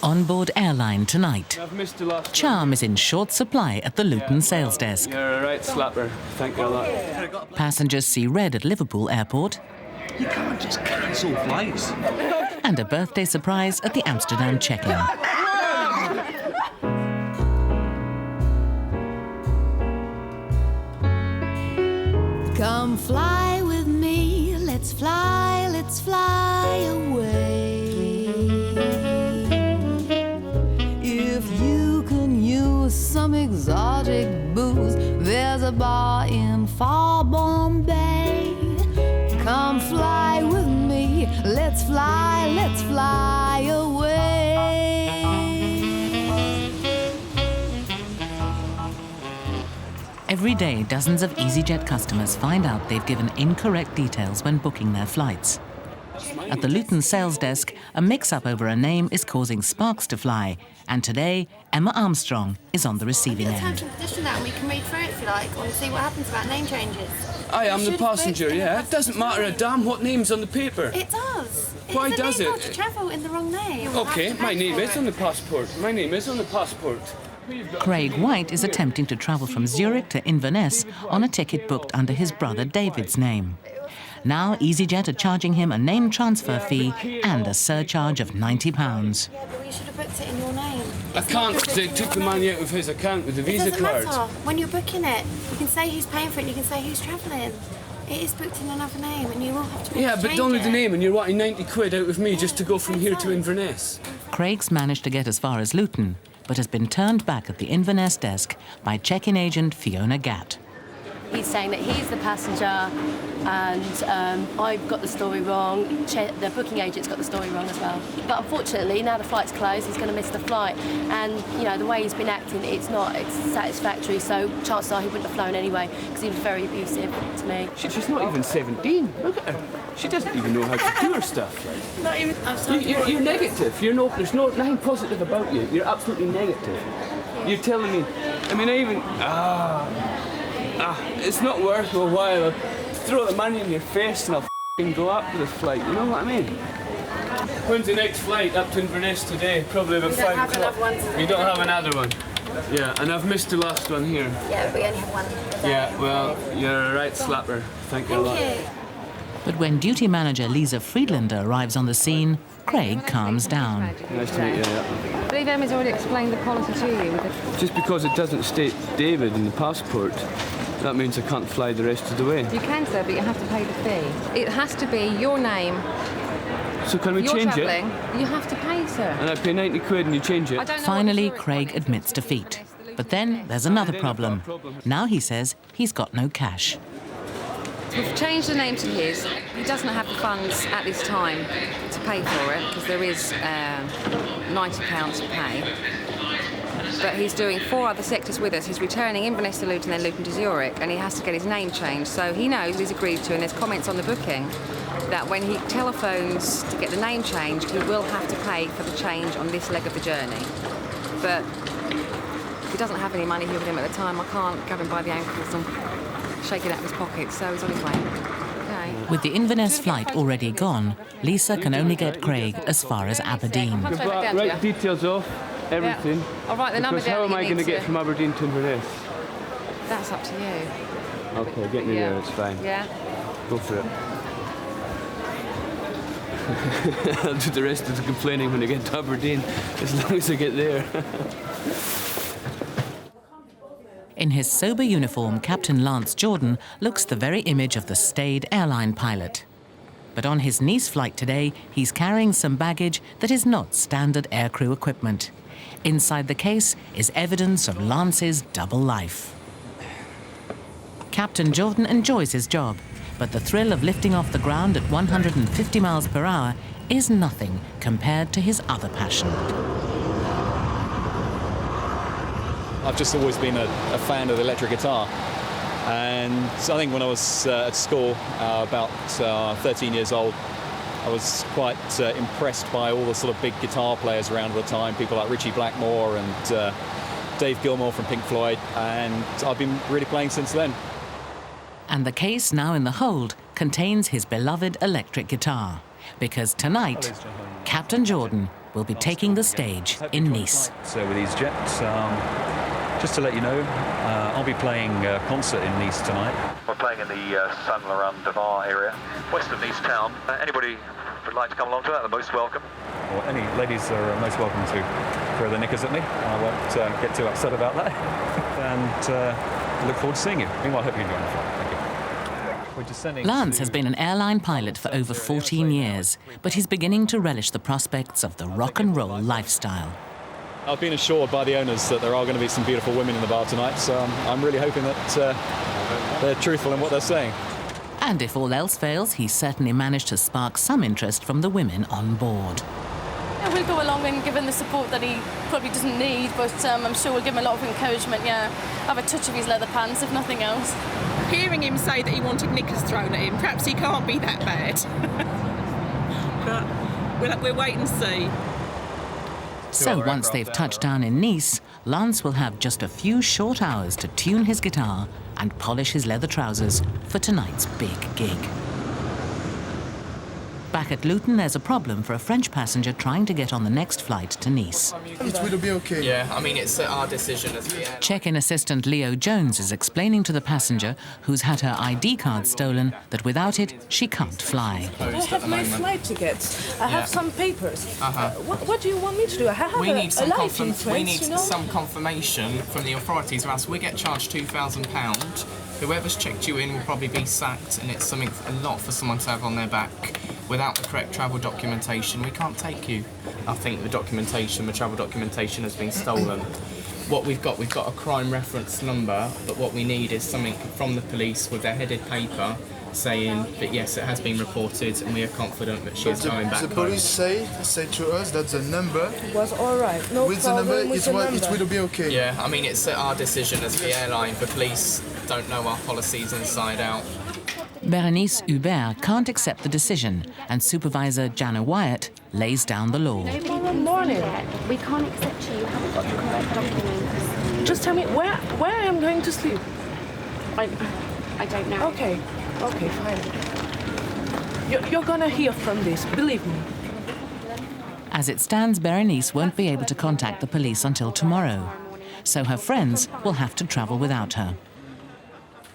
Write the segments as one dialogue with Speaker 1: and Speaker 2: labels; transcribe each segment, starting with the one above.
Speaker 1: on board Airline tonight.
Speaker 2: I've missed the last
Speaker 1: Charm is in short supply at the Luton sales desk.
Speaker 2: You're a right slapper. Thank you a lot.
Speaker 1: Passengers see red at Liverpool airport.
Speaker 3: You can't just cancel flights.
Speaker 1: And a birthday surprise at the Amsterdam check-in.
Speaker 4: Come fly with me, let's fly away. If you can use some exotic booze, there's a bar in far Bombay. Come fly with me, let's fly away.
Speaker 1: Every day, dozens of easyJet customers find out they've given incorrect details when booking their flights. At the Luton sales desk, a mix-up over a name is causing sparks to fly, and today, Emma Armstrong is on the receiving end.
Speaker 5: Terms and conditions now, and we can read through it if you like, and see what happens about name changes.
Speaker 2: I am the passenger, yeah. It doesn't matter a damn what name's on the paper.
Speaker 5: It does.
Speaker 2: Why
Speaker 5: It's
Speaker 2: does
Speaker 5: illegal
Speaker 2: it?
Speaker 5: to travel in the wrong name.
Speaker 2: Okay, my name is on the passport. My name is on the passport.
Speaker 1: Craig White is attempting to travel from Zurich to Inverness on a ticket booked under his brother David's name. Now easyJet are charging him a name transfer fee and a surcharge of £90.
Speaker 5: Yeah, but we should have booked it in your name.
Speaker 2: I can't. They took the money out of his account with the
Speaker 5: It
Speaker 2: Visa
Speaker 5: doesn't
Speaker 2: card.
Speaker 5: matter. When you're booking it, you can say who's paying for it and you can say who's travelling. It is booked in another name and you will have to
Speaker 2: Yeah, but
Speaker 5: change
Speaker 2: only
Speaker 5: it.
Speaker 2: the name, and you're wanting 90 quid out of me just to go from here to Inverness.
Speaker 1: Craig's managed to get as far as Luton, but has been turned back at the Inverness desk by check-in agent Fiona Gatt.
Speaker 6: He's saying that he's the passenger and I've got the story wrong. The booking agent's got the story wrong as well. But unfortunately, now the flight's closed, he's going to miss the flight. And, you know, the way he's been acting, it's satisfactory, so chances are he wouldn't have flown anyway, because he was very abusive to me.
Speaker 2: She's not even 17. Look at her. She doesn't even know how to do her stuff.
Speaker 5: Not even.
Speaker 2: You're negative. There's nothing positive about you. You're absolutely negative. You're telling me. I mean, it's not worth a while. I'll throw the money in your face and I'll f***ing go up to the flight. You know what I mean? When's the next flight up to Inverness today? Probably about 5 o'clock. You don't have another one? Yeah, and I've missed the last one here.
Speaker 5: Yeah, we only have one.
Speaker 2: Yeah, well, you're a right slapper. Thank you a lot.
Speaker 1: But when duty manager Lisa Friedlander arrives on the scene, Craig calms down.
Speaker 2: Nice to meet you. Yeah.
Speaker 7: I believe Emma's already explained the policy to you.
Speaker 2: Just because it doesn't state David in the passport, that means I can't fly the rest of the way.
Speaker 7: You can, sir, but you have to pay the fee. It has to be your name.
Speaker 2: So can we
Speaker 7: You're
Speaker 2: change
Speaker 7: travelling.
Speaker 2: it?
Speaker 7: You have to pay, sir.
Speaker 2: And I pay 90 quid and you change it?
Speaker 1: Finally, Craig admits defeat. But then there's another problem. Now he says he's got no cash.
Speaker 7: We've changed the name to his. He doesn't have the funds at this time to pay for it because there is £90 to pay. But he's doing 4 other sectors with us. He's returning Inverness to Luton, then Luton to Zurich, and he has to get his name changed. So he knows he's agreed to, and there's comments on the booking that when he telephones to get the name changed, he will have to pay for the change on this leg of the journey. But if he doesn't have any money here with him at the time, I can't grab him by the ankles and shake it out of his pocket, so he's on his way. Okay.
Speaker 1: With the Inverness flight already gone, Lisa can only get Craig as far as Aberdeen.
Speaker 2: Write the details off, everything.
Speaker 7: I'll write the number
Speaker 2: because
Speaker 7: down.
Speaker 2: how am I going to get from Aberdeen to Inverness?
Speaker 7: That's up to you.
Speaker 2: Okay, get me there, it's fine.
Speaker 7: Yeah?
Speaker 2: Go for it. I'll do the rest of the complaining when I get to Aberdeen, as long as I get there.
Speaker 1: In his sober uniform, Captain Lance Jordan looks the very image of the staid airline pilot. But on his Nice flight today, he's carrying some baggage that is not standard aircrew equipment. Inside the case is evidence of Lance's double life. Captain Jordan enjoys his job, but the thrill of lifting off the ground at 150 miles per hour is nothing compared to his other passion.
Speaker 8: I've just always been a fan of the electric guitar, and so I think when I was at school, about 13 years old, I was quite impressed by all the sort of big guitar players around at the time, people like Ritchie Blackmore and Dave Gilmour from Pink Floyd, and I've been really playing since then.
Speaker 1: And the case now in the hold contains his beloved electric guitar, because tonight, Captain Jordan will be taking the stage in Nice.
Speaker 8: So with easyJet, just to let you know, I'll be playing a concert in Nice tonight.
Speaker 9: We're playing in the Saint Laurent Devant area, west of Nice town. Anybody would like to come along to that, they're most welcome.
Speaker 8: Well, any ladies are most welcome to throw their knickers at me. I won't get too upset about that. And look forward to seeing you. Meanwhile, I hope you enjoy the flight. Thank you. We're descending
Speaker 1: Lance has been an airline pilot for over 14 years, but he's beginning to relish the prospects of the rock and roll lifestyle.
Speaker 8: I've been assured by the owners that there are going to be some beautiful women in the bar tonight, so I'm really hoping that they're truthful in what they're saying.
Speaker 1: And if all else fails, he's certainly managed to spark some interest from the women on board.
Speaker 6: Yeah, we'll go along and give him the support that he probably doesn't need, but I'm sure we'll give him a lot of encouragement, yeah. Have a touch of his leather pants, if nothing else.
Speaker 10: Hearing him say that he wanted knickers thrown at him, perhaps he can't be that bad. But we'll wait and see.
Speaker 1: So once they've touched down in Nice, Lance will have just a few short hours to tune his guitar and polish his leather trousers for tonight's big gig. Back at Luton, there's a problem for a French passenger trying to get on the next flight to Nice.
Speaker 11: It will be okay.
Speaker 12: Yeah, I mean, it's our decision as the airline.
Speaker 1: Check-in assistant Leo Jones is explaining to the passenger who's had her ID card stolen that without it, she can't fly.
Speaker 10: I have my flight tickets. I have some papers. What do you want me to do? I have
Speaker 12: We need some
Speaker 10: life insurance,
Speaker 12: we need
Speaker 10: you know?
Speaker 12: some confirmation from the authorities, or else we get charged £2,000. Whoever's checked you in will probably be sacked, and it's a lot for someone to have on their back. Without the correct travel documentation, we can't take you. I think the travel documentation has been stolen. What we've got a crime reference number, but what we need is something from the police with their headed paper saying that yes, it has been reported and we are confident that she is going back
Speaker 11: The
Speaker 12: home.
Speaker 11: police say to us that the number,
Speaker 10: It was all right. No
Speaker 11: with the
Speaker 10: problem
Speaker 11: number,
Speaker 10: with the number.
Speaker 11: it will be okay.
Speaker 12: Yeah, I mean, it's our decision as the airline. The police don't know our policies inside out.
Speaker 1: Berenice Hubert can't accept the decision, and supervisor Jana Wyatt lays down the law.
Speaker 10: Good morning.
Speaker 5: We can't accept you. You haven't got the correct documents.
Speaker 10: Just tell me where I am going to sleep.
Speaker 5: I don't know.
Speaker 10: Okay, fine. You're gonna hear from this, believe me.
Speaker 1: As it stands, Berenice won't be able to contact the police until tomorrow, so her friends will have to travel without her.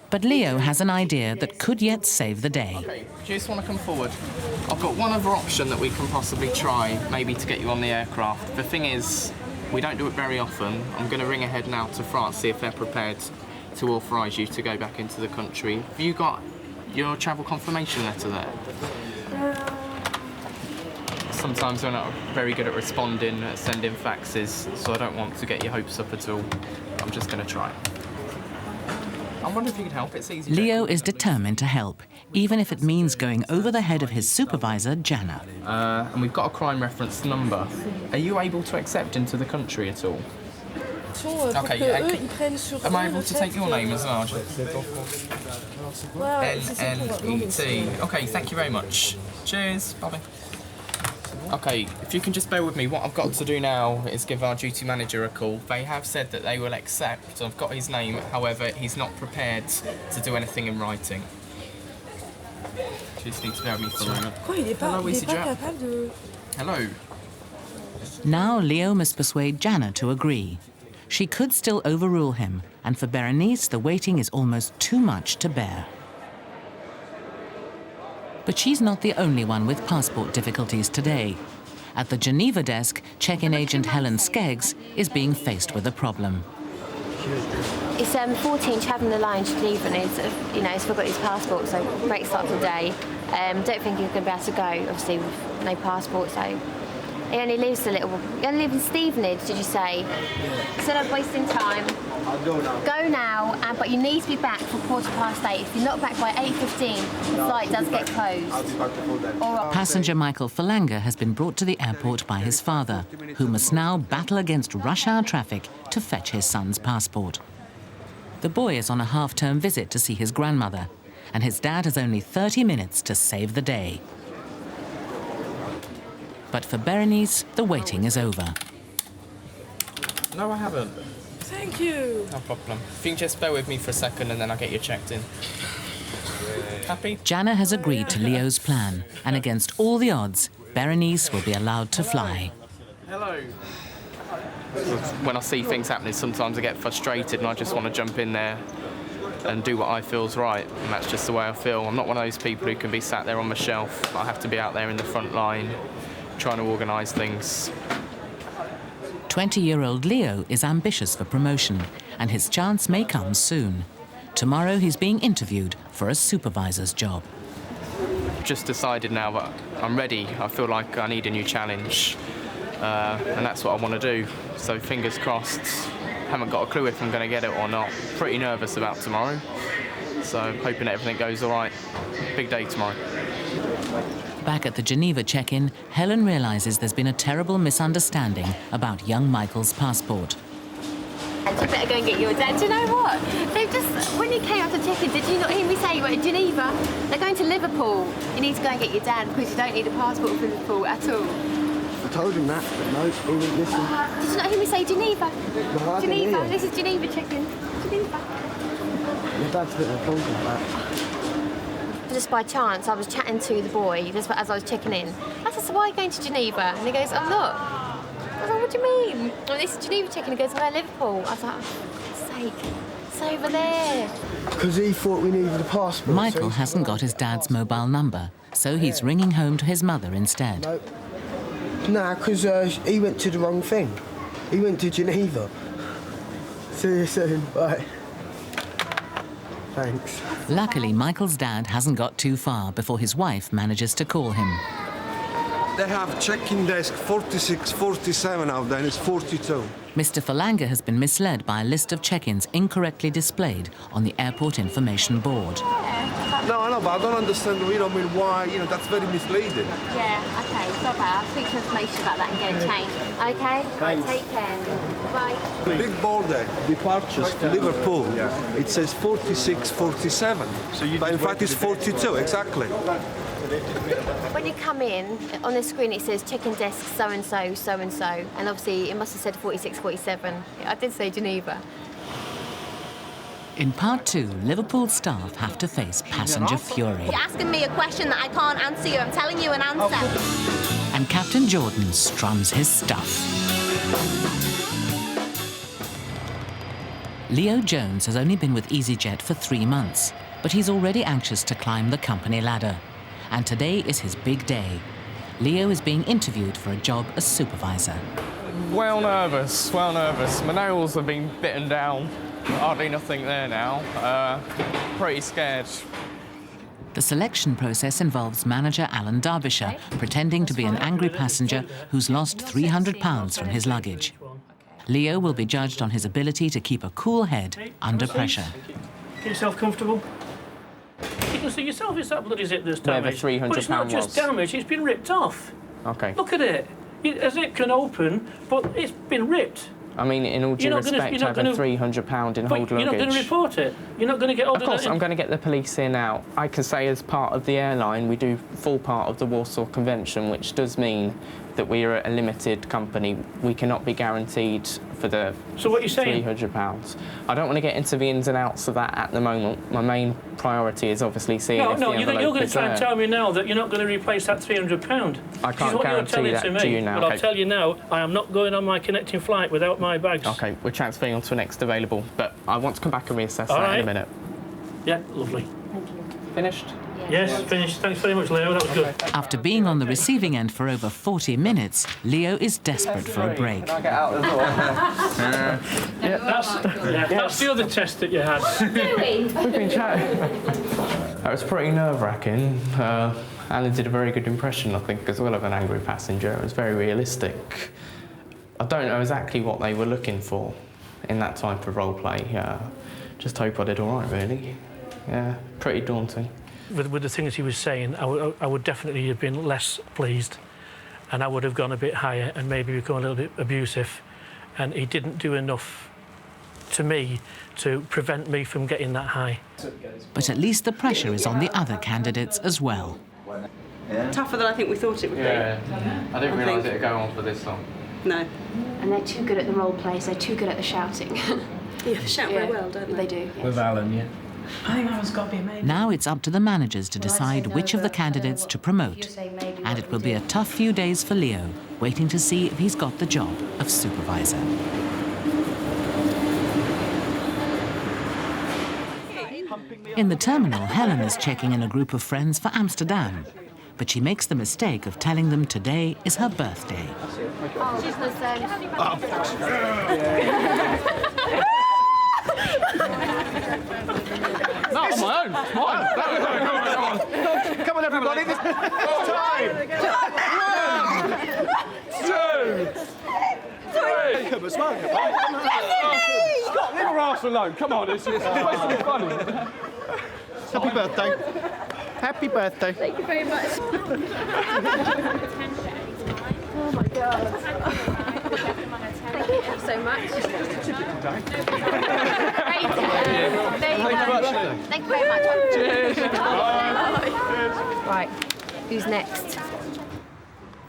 Speaker 1: But Leo has an idea that could yet save the day.
Speaker 12: Okay, do you just want to come forward? I've got one other option that we can possibly try, maybe to get you on the aircraft. The thing is, we don't do it very often. I'm going to ring ahead now to France, see if they're prepared to authorise you to go back into the country. Have you got your travel confirmation letter there? Sometimes we're not very good at responding, at sending faxes, so I don't want to get your hopes up at all. I'm just going to try. I wonder if you could help. It's easy.
Speaker 1: Leo is determined to help, even if it means going over the head of his supervisor, Jana.
Speaker 12: And we've got a crime reference number. Are you able to accept into the country at all? Okay, am I able to take your name as well? N-N-E-T. Okay, thank you very much. Cheers. Bye-bye. Okay, if you can just bear with me, what I've got to do now is give our duty manager a call. They have said that they will accept. I've got his name, however, he's not prepared to do anything in writing. Just need to bear with me for a moment. Hello, easyJet. Hello.
Speaker 1: Now Leo must persuade Jana to agree. She could still overrule him, and for Berenice, the waiting is almost too much to bear. But she's not the only one with passport difficulties today. At the Geneva desk, check-in agent Helen Skeggs is being faced with a problem.
Speaker 5: It's 14 travelling the line to Geneva, and he's forgot his passport, so break starts today. Don't think he's going to be able to go, obviously, with no passport, so he only lives he only lives in Stevenage, did you say? Yeah. Instead of wasting time, go now, but you need to be back for 8:15. If you're not back by 8:15, the flight does get closed.
Speaker 1: Passenger Michael Falanga has been brought to the airport by his father, who must now battle against rush hour traffic to fetch his son's passport. The boy is on a half-term visit to see his grandmother, and his dad has only 30 minutes to save the day. But for Berenice, the waiting is over.
Speaker 12: No, I haven't.
Speaker 10: Thank you.
Speaker 12: No problem. If you can just bear with me for a second and then I'll get you checked in. Happy?
Speaker 1: Jana has agreed to Leo's plan, and against all the odds, Berenice will be allowed to fly.
Speaker 12: Hello. When I see things happening, sometimes I get frustrated and I just want to jump in there and do what I feel's right, and that's just the way I feel. I'm not one of those people who can be sat there on the shelf. I have to be out there in the front line, trying to organise things.
Speaker 1: 20-year-old Leo is ambitious for promotion, and his chance may come soon. Tomorrow he's being interviewed for a supervisor's job.
Speaker 12: Just decided now that I'm ready. I feel like I need a new challenge, and that's what I want to do. So fingers crossed. Haven't got a clue if I'm going to get it or not. Pretty nervous about tomorrow, so hoping everything goes all right. Big day tomorrow.
Speaker 1: Back at the Geneva check-in, Helen realises there's been a terrible misunderstanding about young Michael's passport.
Speaker 5: And you better go and get your dad. Do you know what? They've just, when you came after check-in, did you not hear me say you were in Geneva? They're going to Liverpool. You need to go and get your dad because you don't need a passport for Liverpool at all.
Speaker 13: I told him that, but no, he wouldn't listen.
Speaker 5: Did you not hear me say Geneva?
Speaker 13: No, I didn't
Speaker 5: Geneva,
Speaker 13: hear.
Speaker 5: this is Geneva check-in. Geneva.
Speaker 13: Your dad's a bit of a plonker like that.
Speaker 5: Just by chance, I was chatting to the boy just as I was checking in. I said, so why are you going to Geneva? And he goes, oh, look. I was like, what do you mean? Well, this is Geneva check-in. He goes, no, Liverpool. I was like, oh, for God's sake, it's over there.
Speaker 13: Because he thought we needed a passport.
Speaker 1: Michael hasn't got his dad's mobile number, so he's ringing home to his mother instead.
Speaker 13: No, nah, because he went to the wrong thing. He went to Geneva. See you soon, bye. Thanks.
Speaker 1: Luckily, Michael's dad hasn't got too far before his wife manages to call him.
Speaker 14: They have check-in desk 46, 47 out there, and it's 42.
Speaker 1: Mr. Falanga has been misled by a list of check-ins incorrectly displayed on the airport information board.
Speaker 14: No, I know, but I don't understand, why, that's very misleading.
Speaker 5: Yeah, okay, sorry, I'll speak to information about that and get it changed. Okay? Right, take care. Bye.
Speaker 14: The big board there, departures to Liverpool, it says 46, 47. But in fact it's 42, exactly.
Speaker 5: When you come in, on the screen it says check-in desk so-and-so, so-and-so, and obviously it must have said 46, 47. I did say Geneva.
Speaker 1: In part 2, Liverpool staff have to face passenger fury.
Speaker 15: You're asking me a question that I can't answer you. I'm telling you an answer.
Speaker 1: And Captain Jordan strums his stuff. Leo Jones has only been with easyJet for 3 months, but he's already anxious to climb the company ladder. And today is his big day. Leo is being interviewed for a job as supervisor.
Speaker 12: Well nervous. My nails have been bitten down. Hardly nothing there now. Pretty scared.
Speaker 1: The selection process involves manager Alan Derbyshire pretending to be an angry passenger who's lost £300 from his luggage. Leo will be judged on his ability to keep a cool head under pressure.
Speaker 16: Get yourself comfortable. You can see yourself, it's that bloody zip that's damaged.
Speaker 12: Where the £300
Speaker 16: but it's not just damaged, it's been ripped off.
Speaker 12: Okay.
Speaker 16: Look at it. A zip can open, but it's been ripped.
Speaker 12: I mean, in all due respect, having £300 in hold luggage...
Speaker 16: You're not going to report it. You're not going to get...
Speaker 12: Of course, I'm going to get the police here now. I can say as part of the airline, we do full part of the Warsaw Convention, which does mean that we are a limited company. We cannot be guaranteed for the
Speaker 16: So what you're saying?
Speaker 12: £300. I don't want to get into the ins and outs of that at the moment. My main priority is obviously seeing if the envelope is there.
Speaker 16: You're going to try and tell me now that you're not going to replace that £300.
Speaker 12: I can't guarantee that to you now.
Speaker 16: But I'll tell you now, I am not going on my connecting flight without my bags.
Speaker 12: OK, we're transferring on to the next available, but I want to come back and reassess that in a minute.
Speaker 16: Yeah, lovely.
Speaker 12: Finished?
Speaker 16: Yes, finished. Thanks very much, Leo. That was good.
Speaker 1: After being on the receiving end for over 40 minutes, Leo is desperate for a break.
Speaker 12: Can I get out the door?
Speaker 16: That's the other test that you had.
Speaker 12: We've been chatting. That was pretty nerve-wracking. Alan did a very good impression, I think, as well of an angry passenger. It was very realistic. I don't know exactly what they were looking for in that type of role play. Just hope I did all right, really. Yeah, pretty daunting.
Speaker 16: With the things he was saying, I would definitely have been less pleased, and I would have gone a bit higher and maybe become a little bit abusive. And he didn't do enough to me to prevent me from getting that high.
Speaker 1: But at least the pressure is on the other candidates as well.
Speaker 10: Tougher than I think we thought it would be.
Speaker 12: I didn't realise it would go on for this long.
Speaker 10: No.
Speaker 5: And they're too good at the role plays, they're too good at the shouting.
Speaker 10: Yeah, they shout very well, don't they?
Speaker 5: They do, yes.
Speaker 3: With Alan, yeah.
Speaker 10: I think that one's got to be amazing.
Speaker 1: Now it's up to the managers to decide which of the candidates to promote. And it will be a tough few days for Leo, waiting to see if he's got the job of supervisor. In the terminal, Helen is checking in a group of friends for Amsterdam. But she makes the mistake of telling them today is her birthday.
Speaker 2: Not on my own. Mine.
Speaker 3: Come on, everybody. This time. 1, 2, 3. Come on, smile.
Speaker 2: Stop, leave her arse alone. Come on, it's supposed to be funny.
Speaker 3: Happy birthday. Happy birthday.
Speaker 10: Thank you very much. Oh my God. Thank you so much.
Speaker 5: Thank you very much.
Speaker 2: Cheers.
Speaker 5: Right, who's next?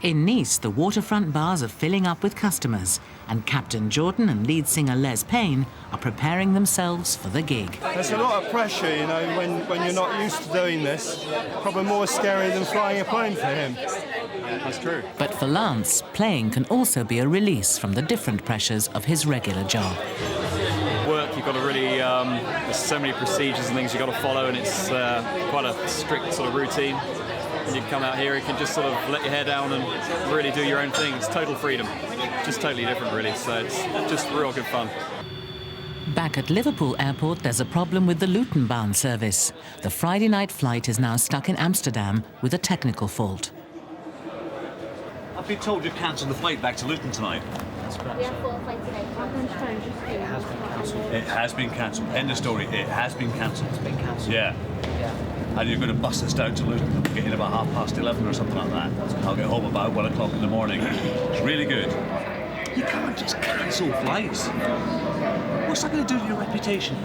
Speaker 1: In Nice, the waterfront bars are filling up with customers, and Captain Jordan and lead singer Les Payne are preparing themselves for the gig.
Speaker 17: There's a lot of pressure, you know, when you're not used to doing this. Probably more scary than flying a plane for him.
Speaker 8: Yeah, that's true.
Speaker 1: But for Lance, playing can also be a release from the different pressures of his regular job.
Speaker 8: Work, you've got to really, there's so many procedures and things you've got to follow, and it's quite a strict sort of routine. When you come out here, you can just sort of let your hair down and really do your own thing. It's total freedom. Just totally different, really. So it's just real good fun.
Speaker 1: Back at Liverpool Airport, there's a problem with the Luton-bound service. The Friday night flight is now stuck in Amsterdam with a technical fault.
Speaker 3: I've been told you've cancelled the flight back to Luton tonight.
Speaker 15: We have 4 flights today.
Speaker 3: It has been cancelled. End of story. It has been cancelled. It's been cancelled. Yeah. And you're going to bust us down to Luton. Get in about 11:30 or something like that. I'll get home about 1 o'clock in the morning. It's really good. You can't just cancel flights. What's that going to do to your reputation?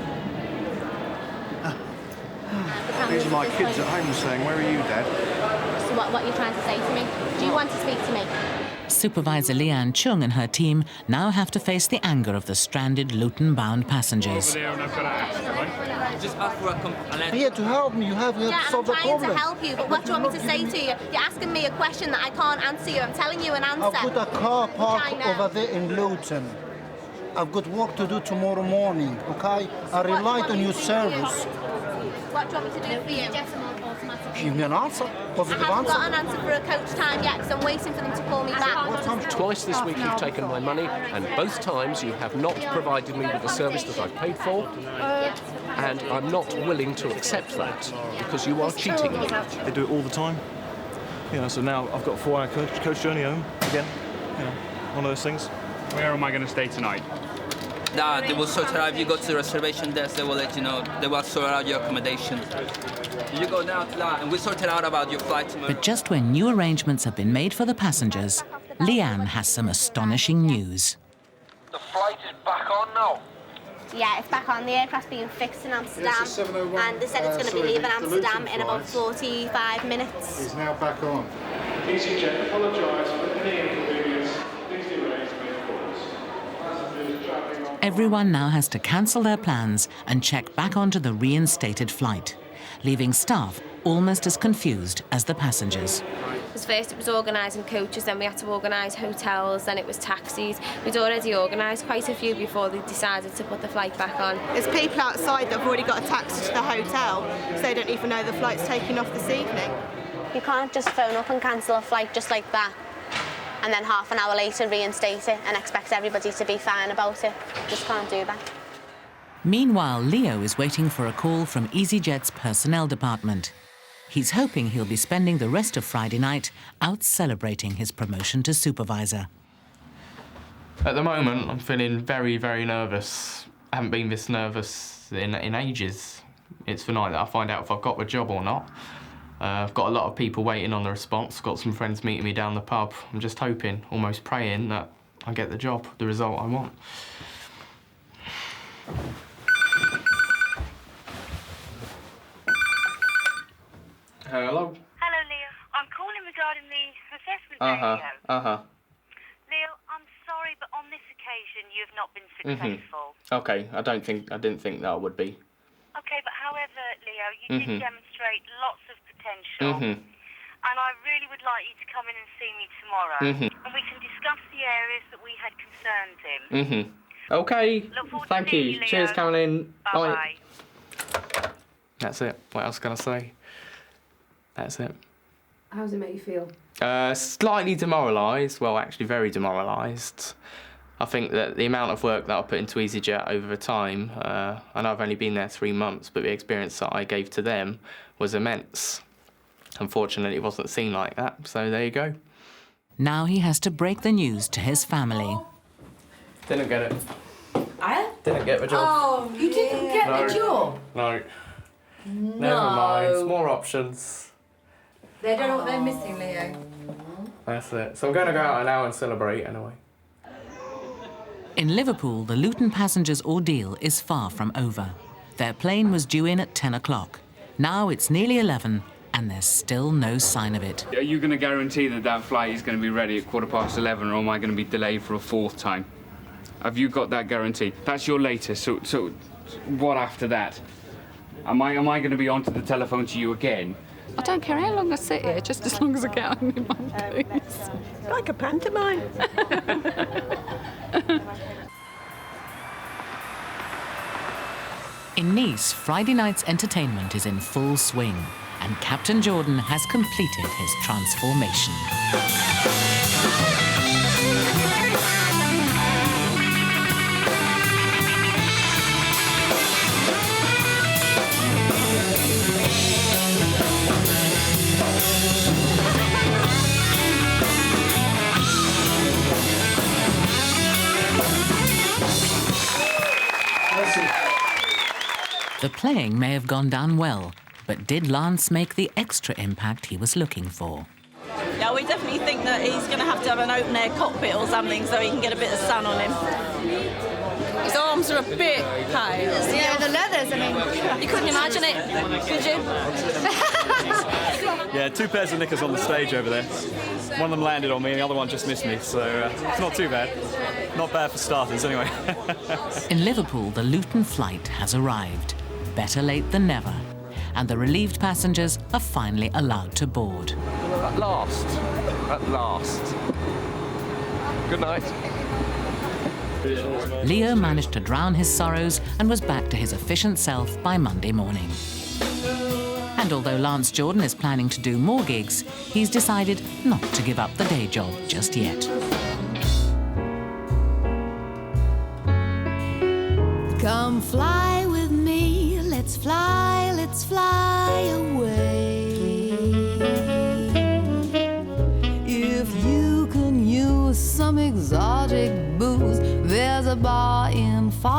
Speaker 11: These are my kids at home saying, "Where are you, Dad?"
Speaker 15: So what are you trying to say to me? Do you want to speak to me?
Speaker 1: Supervisor Leanne Chung and her team now have to face the anger of the stranded Luton-bound passengers.
Speaker 13: I'm here to help me. You have to solve the
Speaker 15: I'm
Speaker 13: problem.
Speaker 15: trying to help you, but what do you want me to say to you? You're asking me a question that I can't answer you. I'm telling you an answer.
Speaker 13: I've got a car parked over there in Luton. I've got work to do tomorrow morning, okay? I relied on your service.
Speaker 15: What do you want me to do for you?
Speaker 13: Give me an answer,
Speaker 15: I
Speaker 13: positive
Speaker 15: haven't
Speaker 13: answer.
Speaker 15: got an answer for a coach time yet because I'm waiting for them to call me back.
Speaker 18: Twice this week you've taken my money, and both times you have not provided me with the service that I've paid for, and I'm not willing to accept that because you are cheating me.
Speaker 17: They do it all the time. You know, so now I've got a 4-hour coach journey home again. You know, one of those things.
Speaker 2: Where am I going to stay tonight?
Speaker 19: They will sort it out. If you go to the reservation desk, they will let you know. They will sort out your accommodation. You go now to that, and we sort it out about your flight tomorrow.
Speaker 1: But just when new arrangements have been made for the passengers, Leanne has some astonishing news.
Speaker 20: The flight is back on now.
Speaker 15: Yeah, it's back on. The aircraft's being fixed in Amsterdam, and they said it's going to be leaving Amsterdam in about 45 minutes.
Speaker 11: It's now back on.
Speaker 21: easyJet apologise for any inconvenience. These delays may cause. Passengers travelling on...
Speaker 1: Everyone now has to cancel their plans and check back onto the reinstated flight, leaving staff almost as confused as the passengers.
Speaker 5: Because first it was organising coaches, then we had to organise hotels, then it was taxis. We'd already organised quite a few before they decided to put the flight back on.
Speaker 22: There's people outside that have already got a taxi to the hotel, so they don't even know the flight's taking off this evening.
Speaker 15: You can't just phone up and cancel a flight just like that, and then half an hour later reinstate it and expect everybody to be fine about it. Just can't do that.
Speaker 1: Meanwhile, Leo is waiting for a call from easyJet's personnel department. He's hoping he'll be spending the rest of Friday night out celebrating his promotion to supervisor.
Speaker 12: At the moment, I'm feeling very, very nervous. I haven't been this nervous in ages. It's the night that I find out if I've got the job or not. I've got a lot of people waiting on the response. Got some friends meeting me down the pub. I'm just hoping, almost praying, that I get the job, the result I want. Hello?
Speaker 23: Hello, Leo. I'm calling regarding the assessment video. Leo, I'm sorry, but on this occasion you have not been successful.
Speaker 12: Okay, I didn't think that I would be.
Speaker 23: Okay, but however, However, Leo, you did demonstrate lots of potential. And I really would like you to come in and see me tomorrow. And we can discuss the areas that we had concerns in.
Speaker 12: Okay.
Speaker 23: Look forward
Speaker 12: Thank
Speaker 23: to seeing
Speaker 12: you.
Speaker 23: you, Leo.
Speaker 12: Cheers, Caroline.
Speaker 23: Bye-bye.
Speaker 12: That's it. What else can I say? That's it.
Speaker 10: How does it make you feel?
Speaker 12: Slightly demoralised. Well, actually very demoralised. I think that the amount of work that I put into easyJet over the time, I know I've only been there 3 months, but the experience that I gave to them was immense. Unfortunately, it wasn't seen like that, so there you go.
Speaker 1: Now he has to break the news to his family.
Speaker 12: Didn't get it.
Speaker 10: I?
Speaker 12: Didn't get the job.
Speaker 10: Oh, you didn't get the job?
Speaker 12: No.
Speaker 10: No.
Speaker 12: Never mind. More options.
Speaker 10: They don't know what they're missing, Leo.
Speaker 12: That's it. So I'm going to go out now and celebrate anyway.
Speaker 1: In Liverpool, the Luton passengers' ordeal is far from over. Their plane was due in at 10 o'clock. Now it's nearly 11, and there's still no sign of it.
Speaker 2: Are you going to guarantee that that flight is going to be ready at 11:15, or am I going to be delayed for a fourth time? Have you got that guarantee? That's your latest. So what after that? Am I going to be onto the telephone to you again?
Speaker 4: I don't care how long I sit here, just as long as I get on in one piece.
Speaker 10: Like a pantomime.
Speaker 1: In Nice, Friday night's entertainment is in full swing, and Captain Jordan has completed his transformation. The playing may have gone down well, but did Lance make the extra impact he was looking for?
Speaker 7: Yeah, we definitely think that he's going to have an open-air cockpit or something so he can get a bit of sun on him. His arms are a bit pale.
Speaker 22: Yeah, the leathers, I mean.
Speaker 7: You couldn't imagine it, could you?
Speaker 8: Yeah, 2 pairs of knickers on the stage over there. One of them landed on me and the other one just missed me, so it's not too bad. Not bad for starters, anyway.
Speaker 1: In Liverpool, the Luton flight has arrived. Better late than never. And the relieved passengers are finally allowed to board.
Speaker 18: At last. At last. Good night.
Speaker 1: Leo managed to drown his sorrows and was back to his efficient self by Monday morning. And although Lance Jordan is planning to do more gigs, he's decided not to give up the day job just yet.
Speaker 9: Come fly with me, let's fly away. If you can use some exotic booze, there's a bar in far